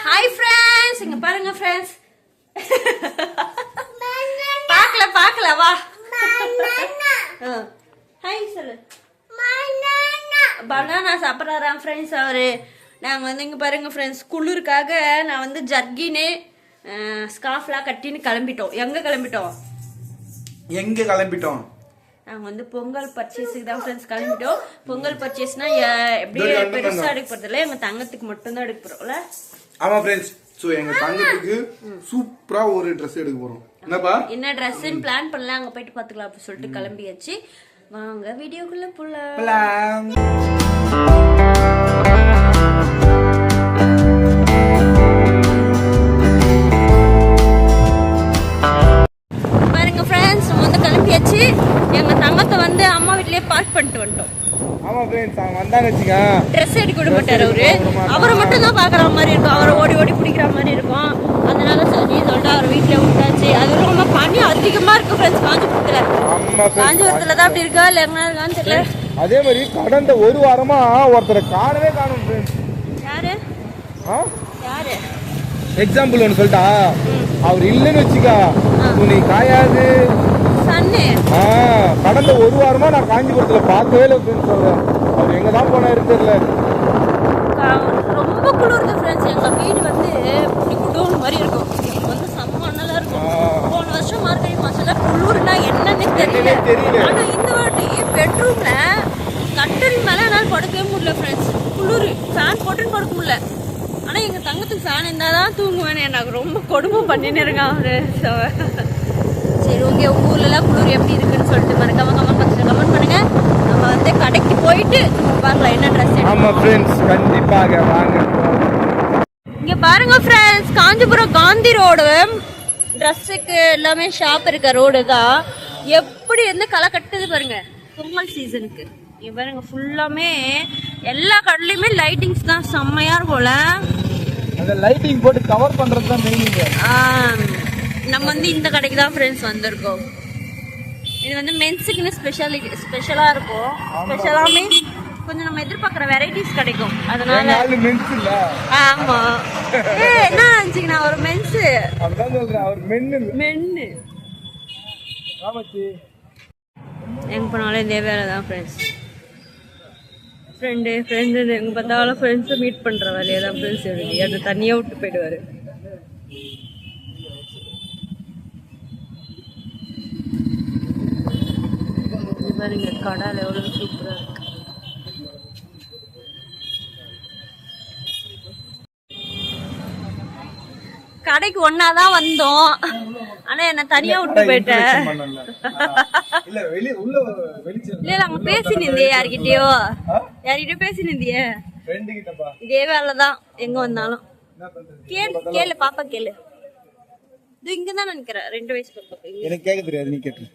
Hi friends, இங்க பாருங்க friends. பார்க்கல வா. ஹாய் சொல்லு. பனானா சாப்பிட்றாராம் ஃப்ரெண்ட்ஸ் அவரு. நாங்கள் வந்து இங்கே பாருங்க ஃப்ரெண்ட்ஸ், குளிருக்காக நான் வந்து ஜர்கின்னு ஸ்கார்ஃப்லாம் கட்டின்னு கிளம்பிட்டோம். எங்கே கிளம்பிட்டோம்? நாங்கள் வந்து பொங்கல் பர்ச்சேஸுக்கு தான் ஃப்ரெண்ட்ஸ் கிளம்பிட்டோம். பொங்கல் பர்ச்சேஸ்னா எப்படியே பெருசாக எடுக்க போகிறதில்ல, எங்கள் தங்கத்துக்கு மட்டும்தான் எடுக்க போகிறோம்ல. ஆமாம் ஃப்ரெண்ட்ஸ், ஸோ எங்கள் தங்கத்துக்கு சூப்பராக ஒரு ட்ரெஸ் எடுக்க போகிறோம். என்ன ட்ரெஸ்ன்னு பிளான் பண்ணலாம், அங்கே போயிட்டு பார்த்துக்கலாம் அப்படின்னு சொல்லிட்டு கிளம்பியாச்சு. வாங்க வீடியோக்குள்ள போலாம். பாருங்க ஃப்ரெண்ட்ஸ், வந்து கிளம்பியாச்சு. எங்க தங்கத்தை வந்து அம்மா வீட்லயே பார்க் பண்ணிட்டு வந்துட்டோம். ஆமா ஃப்ரெண்ட்ஸ், அவங்க வந்தாங்க வச்சுக்க ட்ரெஸ் எடுக்க விட மாட்டாரு அவரை மட்டும் தான் பாக்குற மாதிரி இருக்கும். அவரை ஓடி ஓடி பிடிக்கிற மாதிரி இருக்கும். அதனால சரி சொல்லிட்டு அவர் வீட்டுல விட்டாச்சு. அது ரொம்ப பனி அதிகமா இருக்கு ஃப்ரெண்ட்ஸ் காஞ்சிபுரத்துல. காஞ்சிபுரத்துல தான் அப்படி இருக்கா இல்ல எங்க இருக்கான்னு தெரியல. அதே மாதிரி கடந்த ஒரு வாரமா ஒருத்தரை காணவே காணும் ஃப்ரெண்ட்ஸ். யாரு எக்ஸாம்பிள் ஒன்று சொல்லிட்டா, அவர் இல்லைன்னு வச்சுக்கா துணி காயாது. கடந்த ஒரு வாரமா நான் காஞ்சிபுரத்துல பார்க்கவே இல்லை ஃப்ரெண்ட்ஸ். அவர் எங்க தான் போனா இருக்குல்ல. ரொம்ப குளிர்ந்து ஃப்ரெண்ட்ஸ். எங்க வீடு வந்து குடோன் மாதிரி இருக்கும். வந்து செம்ம நல்லா இருக்கும். போன வருஷம் மார்கழி மாசத்துல குளிர்னா என்னன்னு தெரியல. ஆனா இந்த வாட்டி பெட்ரூம்ல கட்டில் மேல என்னால் படுக்கவே முடியல ஃப்ரெண்ட்ஸ். குளிர் ஃபேன் போட்டுன்னு படுக்க முடியல. ஆனா எங்க தங்கத்துக்கு ஃபேன் இருந்தாதான் தூங்குவேன்னு எனக்கு ரொம்ப கொடுமை பண்ணின்னு இருக்கான் அவரு. சரி ஓகே, உங்க ஊர்ல எல்லாம் குளிர் எப்படி இருக்குன்னு சொல்லிட்டு மறக்காம கமெண்ட் பண்ணுங்க. நம்ம வந்து கடைக்கு போயிட்டு பார்க்கலாம் என்ன ட்ரெஸ். ஆமா ஃப்ரெண்ட்ஸ், கண்டிப்பாக வாங்க. இங்க பாருங்க ஃப்ரெண்ட்ஸ், காஞ்சிபுரம் காந்தி ரோடு ட்ரெஸ்ஸுக்கு எல்லாமே ஷாப் இருக்க ரோடு தான். எப்படி வந்து களை கட்டுது பாருங்க பொங்கல் சீசனுக்கு. இங்க பாருங்க ஃபுல்லாமே எல்லா கடையிலுமே லைட்டிங்ஸ் தான் செம்மையா இருக்கும்ல. அந்த லைட்டிங் போட்டு கவர் பண்றது தான் மெயின். நம்ம வந்து இந்த கடைக்கு தான் ஃப்ரெண்ட்ஸ் வந்திருக்கோம். இது வந்து மென்ஸுக்குன்னு ஸ்பெஷலா இருக்கும். ஸ்பெஷலா மீன்ஸ் கொஞ்சம் நம்ம எதிர்பார்க்குற வெரைட்டிஸ் கிடைக்கும். அதனால ஆமா. என்ன நினைச்சீங்கன்னா ஒரு மென்ஸ் மென்னு எங்க போனாலும் இதே வேலை தான் ஃப்ரெண்ட்ஸ். ஃப்ரெண்டு எங்க பார்த்தாலும் ஃப்ரெண்ட்ஸை மீட் பண்ற வேலையை தான் ஃப்ரெண்ட்ஸ் இருக்கு. அதை தனியா விட்டு போயிடுவாரு. பாருங்க கடல் எவ்வளவு சூப்பரா இருக்கு. கடைக்கு ஒன்னாதான் வந்தோம். ஆனா என்ன தனியா விட்டு போயிட்டேன். இல்ல அங்க பேசி நிந்தியே யார்கிட்டயோ பேசி நிந்தியே. இதே வேலைதான் எங்க வந்தாலும். கேளு பாப்பா கேளு. இது இங்கதான் நினைக்கிறேன் 2 வயசு பாப்பா. எனக்கு கேட்க தெரியாது, நீ கேட்டு.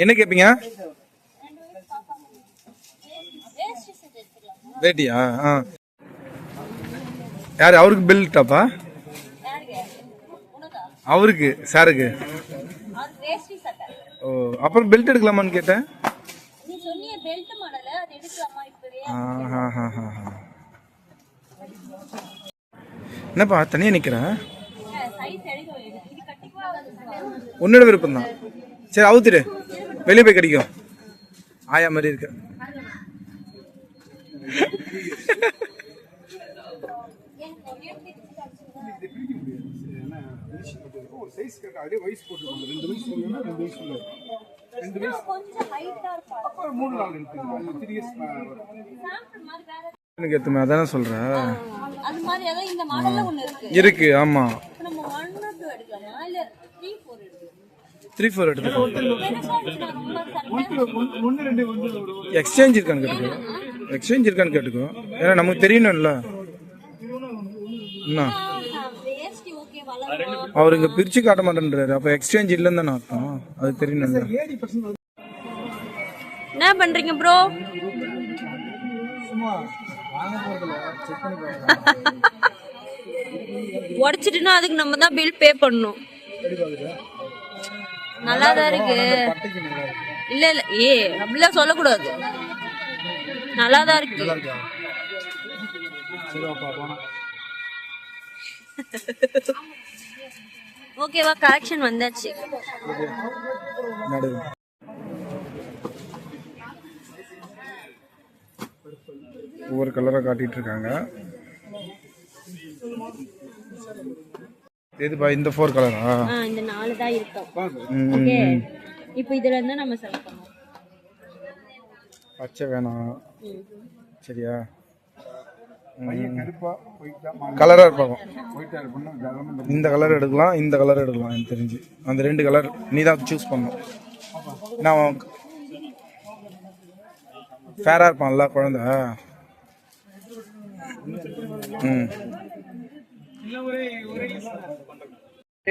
என்ன கேப்பீங்க? வேட்டியா? யாரு அவருக்கு பெல்ட் டாப்பா? அவருக்கு சாருக்கு. ஓ, அப்புறம் பெல்ட் எடுக்கலாமான்னு கேட்டேன். என்னப்பா தனியா நிக்கிறேன்? உன்னோட விருப்பம் தான். சரி அவுத்துடு, வெளியே போய் கிடைக்கும். ஆயா மாதிரி இருக்கு. அதான சொல்றேன். இருக்கு ஆமா. 3-4 எடுத்துக்கோ. எக்ஸ்சேஞ்ச் இருக்கான்னு கேட்டுக்கோ. ஏன்னா நமக்கு தெரியணும்ல. என்ன அவர் இங்க பிரிச்சு காட்ட மாட்டேன்றாரு. அப்ப எக்ஸ்சேஞ்ச் இல்லன்னு தானே அர்த்தம். அது தெரியணும்ல. என்ன பண்றீங்க ப்ரோ? உடைச்சிட்டுனா அதுக்கு நம்ம தான் பில் பே பண்ணணும். நல்லாதான் இருக்கு. இல்ல அப்படிலாம் சொல்லக்கூடாது. நல்லாதான் இருக்கு. ஓகேவா கலெக்ஷன் வந்தாச்சு. ஒவ்வொரு கலரா காட்டிட்டு இருக்காங்க. எதுப்பா இந்த 4 கலரா? இந்த 4 தான் இருக்கும். ஓகே இப்போ இதுல இருந்து நம்ம செலக்ட் பண்ணுவோம். பச்சை வேணாம் சரியா? கலரா இருப்பாங்க. இந்த கலர் எடுக்கலாம், இந்த கலர் எடுக்கலாம். எனக்கு தெரிஞ்சு அந்த 2 கலர் நீ தான் சூஸ் பண்ணணும். நான் ஃபேரா இருப்பான்ல குழந்தை.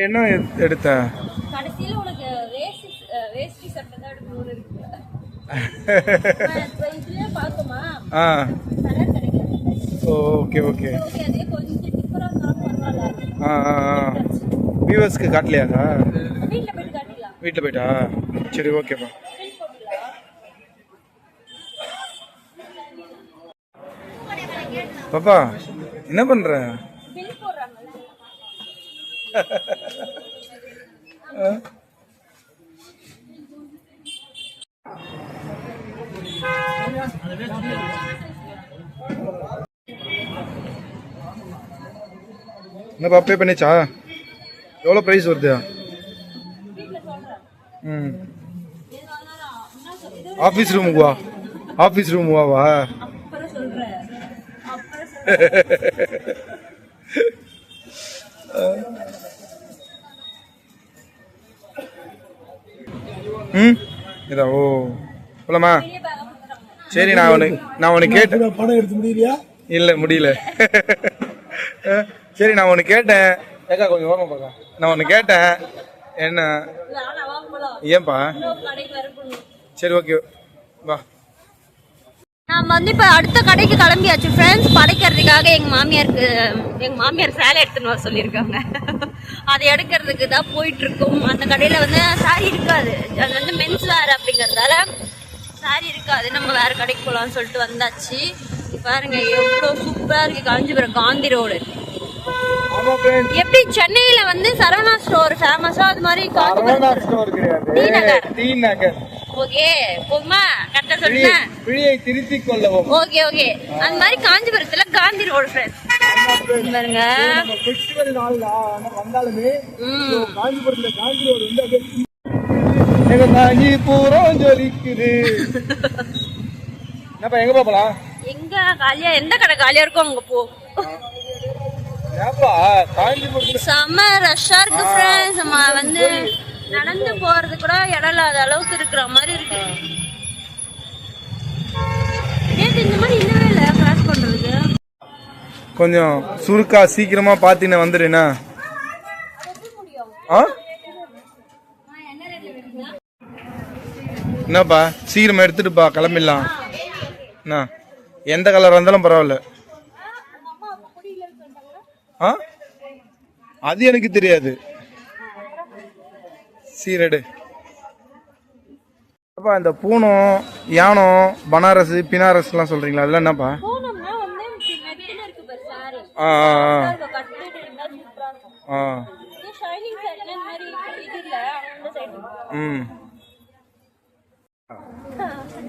என்ன எடுத்த? கடைசில உனக்கு வேஷ்டி சட்டை தான் எடுக்கணும்னு இருக்கு. இதுல பாக்குமா? கலர் கிடைக்கும். Okay okay. அதே கொஞ்சம் டிஃபரன்ஸ் பரவாயில்லை. வியூவர்ஸ்க்கு காட்டலையாக்கா? வீட்ல போய் காட்டலாம். வீட்ல போய்ட்டா? சரி ஓகேப்பா. பாப்பா என்ன பண்ற? பில் போடுறாங்கல. என்னப்பா பே பண்ணிச்சா? எவ்வளோ ப்ரைஸ் வருது? ஆஃபீஸ் ரூமுக்கு வா. ஆஃபீஸ் ரூம் வா. இதா ஓ போலாமா? சரி நான் ஒன்று கேட்டேன். படம் எடுத்து முடியலையா? இல்லை முடியல. சரி நான் ஒன்று கேட்டேன். ஏக்கா கொஞ்சம் ஓரமாக பார்க்க. நான் ஒன்று கேட்டேன். என்ன? ஏன்பா? சரி ஓகே வா. நம்ம வந்து இப்போ அடுத்த கடைக்கு கிளம்பியாச்சு ஃப்ரெண்ட்ஸ். படைக்கிறதுக்காக எங்கள் மாமியார் சேலை எடுத்துன்னு வர சொல்லியிருக்காங்க. அதை எடுக்கிறதுக்கு தான் போயிட்டுருக்கோம். அந்த கடையில் வந்து சாரி இருக்காது. அது வந்து மென்ஸ் வேர் அப்படிங்கிறதால சாரி இருக்காது. நம்ம வேறு கடைக்கு போகலான்னு சொல்லிட்டு வந்தாச்சு. பாருங்க எவ்வளோ சூப்பராக இருக்குது காஞ்சிபுரம் காந்தி ரோடு. எப்படி சென்னையில வந்து சரவணா ஸ்டோர் ஃபேமஸா அது மாதிரி டி நகர். ஓகே போமா கரெக்டா சொல்லுங்க. பிழையை திருத்திக் கொள்ளவும். ஓகே ஓகே அந்த மாதிரி காஞ்சிபுரத்துல காந்தி ரோடு ஃப்ரெண்ட்ஸ் பாருங்க. ஃபெஸ்டிவல் நாள்ல வந்தாலுமே காஞ்சிபுரத்துல காந்தி ரோடு வந்து எங்க காஞ்சிபுரம் ஜொலிக்குது. என்னப்பா எங்க போகலாம்? எங்க காலியா எந்த கடை காலியா இருக்கோ அங்க போ. செம்ம ரஷ்ஷா இருக்கு ஃப்ரெண்ட்ஸ். நம்ம வந்து நடந்து போறது கூட இடம் இல்லாத அளவுக்கு இருக்கிற மாதிரி இருக்கு. நேற்று இந்த மாதிரி இல்லவே இல்லை கிராஸ் பண்றது. கொஞ்சம் சுருக்கா சீக்கிரமா பாத்தீங்கன்னா வந்துடுனா. என்னப்பா சீக்கிரமா எடுத்துட்டுப்பா கிளம்பிடலாம். என்ன எந்த கலர் வந்தாலும் பரவாயில்ல. அது எனக்கு தெரியாது. சீரடு இந்த பூனம் யானம் பனாரஸ் பினாரஸ் எல்லாம் சொல்றீங்களா? அதெல்லாம் என்னப்பா?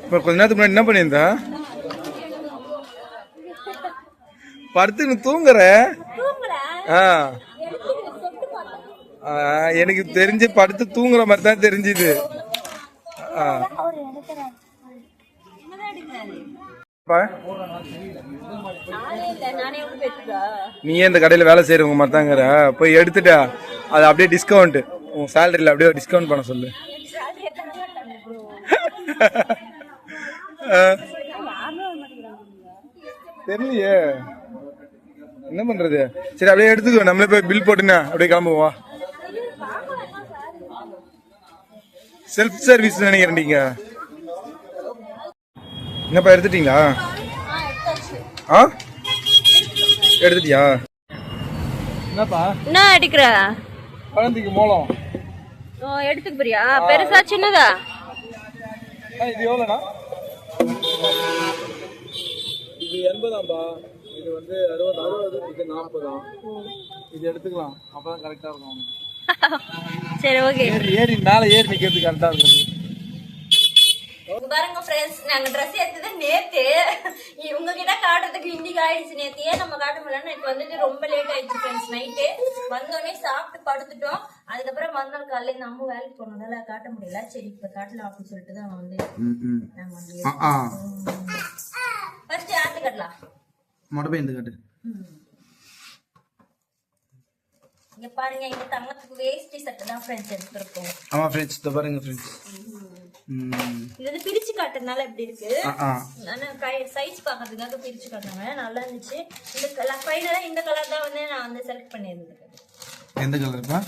இப்ப கொஞ்ச நேரத்துக்கு முன்னாடி என்ன பண்ணியிருந்தா? படுத்துன்னு தூங்குற? எனக்கு தெரிஞ்சு படுத்து தூங்குற மாதிரி தான் தெரிஞ்சுது. நீ இந்த கடையில வேலை செய்யறவங்க மாதிரி தாங்கிற. போய் எடுத்துட்டா அது அப்படியே டிஸ்கவுண்ட் உன் சேலரியில அப்படியே டிஸ்கவுண்ட் பண்ண சொல்லு. தெரியலையே என்ன பண்றது. சரி அப்படியே எடுத்துக்கோ. நம்மளே போய் பில் போட்டுனா அப்படியே கிளம்புவோம். செல்ஃப் சர்வீஸ் நினைக்கிறேன். நீங்க என்னப்பா எடுத்துட்டீங்களா? எடுத்துட்டியா? என்னப்பா என்ன எடுக்கிற? குழந்தைக்கு மூலம் எடுத்துக்க போறியா? பெருசா சின்னதா? இது எவ்வளோண்ணா? இது 80 தான்பா. இது வந்து 60 இது 40 இது எடுத்துக்கலாம் அப்பதான் கரெக்டா இருக்கும் சரி ஓகே ஏறி மேல ஏறி நிக்கிறது கரெக்டா இருக்கும் பாருங்க ஃப்ரெண்ட்ஸ் நாங்க ட்ரெஸ் எடுத்தது நேத்து இவங்க கிட்ட காட்டுறதுக்கு இன்னைக்கு ஆயிடுச்சு நேத்து ஏன் நம்ம காட்ட முடியல நேற்று வந்துட்டு ரொம்ப லேட் ஆயிடுச்சு ஃப்ரெண்ட்ஸ் நைட்டு வந்தோடனே சாப்பிட்டு படுத்துட்டோம் அதுக்கப்புறம் மறுநாள் காலையில இந்த அம்மா வேலைக்கு போனதால காட்ட முடியல சரி இப்ப காட்டலாம் அப்படின்னு சொல்லிட்டு தான் வந்து நாங்க வந்து ஃபர்ஸ்ட் யார்ட்டு கட்டலாம் மொட்டை பையன் கட்டு இங்க பாருங்க இங்க தங்கத்துக்கு வேஷ்டி சட்டை தான் ஃப்ரெண்ட்ஸ் எடுத்துருக்கோம் ஆமா ஃப்ரெண்ட்ஸ் இத பாருங்க ஃப்ரெண்ட்ஸ் இது வந்து பிரிச்சு காட்டுறதுனால எப்படி இருக்கு ஆனா சைஸ் பாக்கிறதுக்காக பிரிச்சு காட்டுறாங்க நல்லா இருந்துச்சு இந்த கலர் ஃபைனலா இந்த கலர் தான் வந்து நான் வந்து செலக்ட் பண்ணியிருந்தேன் எந்த கலர்ப்பா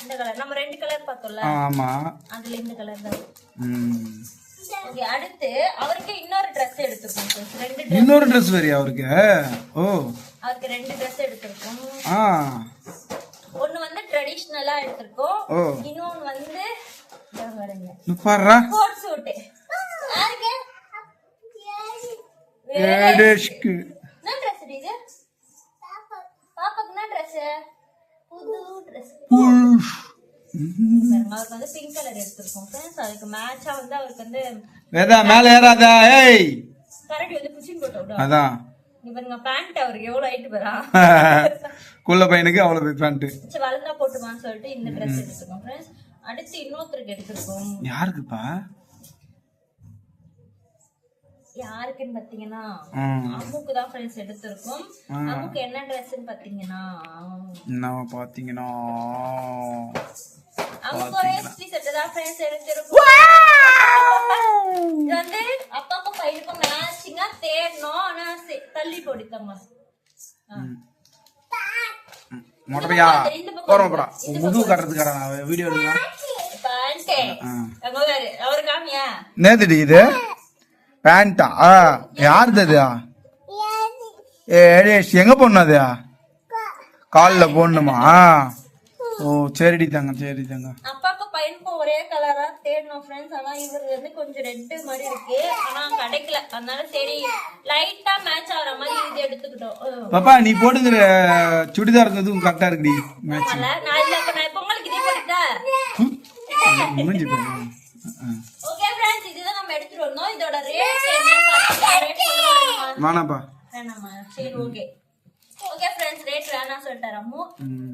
இந்த கலர் நம்ம ரெண்டு கலர் பார்த்தோம்ல ஆமா அதுல இந்த கலர் தான் ஓகே அடுத்து அவருக்கு இன்னொரு Dress எடுத்துருக்கோம் ரெண்டு இன்னொரு Dress வேறியா அவருக்கு ஓ அவருக்கு ரெண்டு Dress எடுத்துருக்கோம் ஒன்னு வந்து ட்ரெடிஷனலா எடுத்துருக்கோம் இன்னொன்னு வந்து பாருடா கோட் சூட் யாருக்கு ஏடேஷ்க்கு என்ன Dress இது பாப்பாக்கு என்ன Dress புது Dress அவருக்கு வந்து பிங்க் கலர் எடுத்துருக்கோம் ஃப்ரெண்ட்ஸ் அதுக்கு மேட்சா வந்து அவருக்கு வந்து வேதா மேல ஏறாத ஏய் கரெக்ட் வந்து புஷிங் போட்டு அதான் இவங்க பேண்ட் அவருக்கு எவ்வளவு ஹைட் வரா குள்ள பையனுக்கு அவ்வளவு பேண்ட் சரி வளர்ந்தா போட்டுமான்னு சொல்லிட்டு இந்த Dress எடுத்துருக்கோம் ஃப்ரெண்ட்ஸ் அடுத்து இன்னொருத்தருக்கு எடுத்துருக்கோம் யாருக்குப்பா யாருக்குன்னு பாத்தீங்கன்னா அம்முக்கு தான் ஃப்ரெண்ட்ஸ் எடுத்திருக்கோம் அம்முக்கு என்ன Dressன்னு பாத்தீங்கன்னா அம்முக்கு வேஷ்டி செட் தான் ஃப்ரெண்ட்ஸ் எடுத்திருக்கோம் இது வந்து அப்பாக்கும் பையனுக்கும் மேட்சிங்கா தேடணும் ஆனா தள்ளி போடித்தாங்க மொட்டையா போறோம்டா முதுகு கட்டறதுக்கார நான் வீடியோ எடுக்கலாம் பேண்ட் அங்க வேற அவர் காமியா நேத்துடி இது பேண்டா யாருது அது ஏடேஷ் எங்க போடணும் கால்ல போடணுமா ஓ சரிடி தங்க சரி தங்க அப்பாக்கும் பையனுக்கும் ஒரே கலரா தேடணும் ஃப்ரெண்ட்ஸ் ஆனா இவர் வந்து கொஞ்சம் ரெட் மாதிரி இருக்கு ஆனா கிடைக்கல அதனால சரி லைட்டா மேட்ச் ஆகுற மாதிரி இது எடுத்துக்கிட்டோம் பாப்பா நீ போடுங்கிற சுடிதார் இருந்ததும் கரெக்டா இருக்குடி மேட்ச் நான் இல்ல இப்ப நான் பொங்கலுக்கு இதே போட்டுட்டேன் ஓகே ஃப்ரெண்ட்ஸ் இதுதான் நம்ம எடுத்துட்டு வந்தோம் இதோட ரேட் என்ன ரேட் சொல்லுவாங்க வேணாப்பா வேணாமா சரி ஓகே ஓகே ஃப்ரெண்ட்ஸ் ரேட் வேணா சொல்லிட்டாரு அம்மு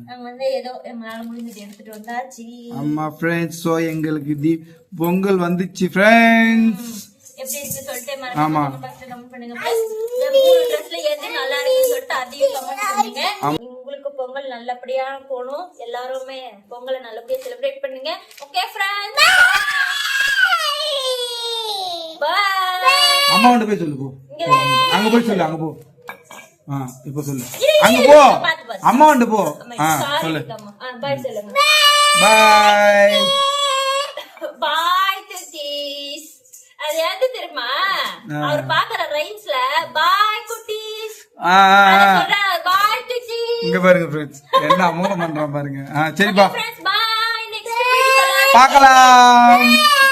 நாங்க வந்து ஏதோ எங்களால முடிஞ்சது எடுத்துட்டு வந்தாச்சு அம்மா ஃப்ரெண்ட்ஸ் சோ எங்களுக்கு பொங்கல் வந்துச்சு ஃப்ரெண்ட்ஸ் எப்படி இருக்கு சொல்லிட்டு மறக்காம கமெண்ட் பண்ணுங்க இந்த மூணு Dressல எது நல்லா இருக்குன்னு சொல்லிட்டு அதையும் கமெண்ட் பண்ணுங்க உங்களுக்கு பொங்கல் நல்லபடியா போணும் எல்லாருமே பொங்கலை நல்லபடியா செலிப்ரேட் பண்ணுங்க ஓகே ஃப்ரெண்ட்ஸ் பை அம்மா கிட்ட போய் சொல்லு போ அங்க போய் சொல்லு அங்க போ இப்போ சொல்லு அங்க போ அம்மா கிட்ட போ சொல்லு பை சொல்லுங்க பை பை குட்டீஸ் அது எது தெரியுமா அவர் பாக்குற ரைம்ஸ்ல பை குட்டீஸ் பை குட்டீஸ் இங்க பாருங்க ஃப்ரெண்ட்ஸ் என்ன அமௌண்ட் பண்றான் பாருங்க சரிப்பா ஃப்ரெண்ட்ஸ் பை நெக்ஸ்ட் வீடியோல பார்க்கலாம்